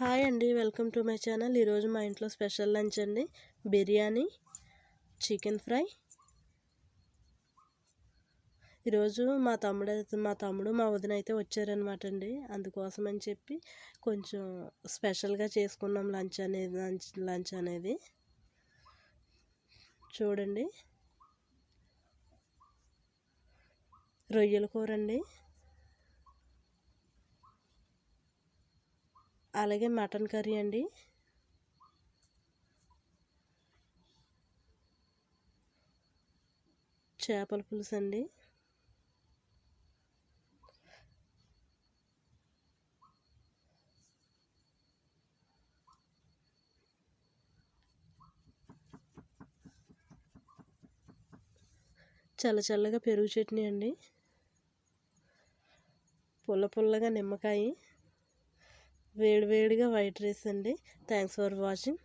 Hi అండి, welcome to my channel. ఈరోజు మా ఇంట్లో స్పెషల్ లంచ్ అండి. Biryani, chicken fry. ఈరోజు మా తమ్ముడు మా వదిన అయితే వచ్చారనమాట అండి. అందుకోసం అని చెప్పి కొంచెం స్పెషల్గా చేసుకున్నాం లంచ్ అనేది చూడండి. రొయ్యల కూర అండి, అలాగే మటన్ కర్రీ అండి, చేపల పులుసు అండి, చల్లగా పెరుగు చట్నీ అండి, పుల్లగా నిమ్మకాయ, వేడివేడిగా వైట్ రైస్ అండి. Thanks for watching.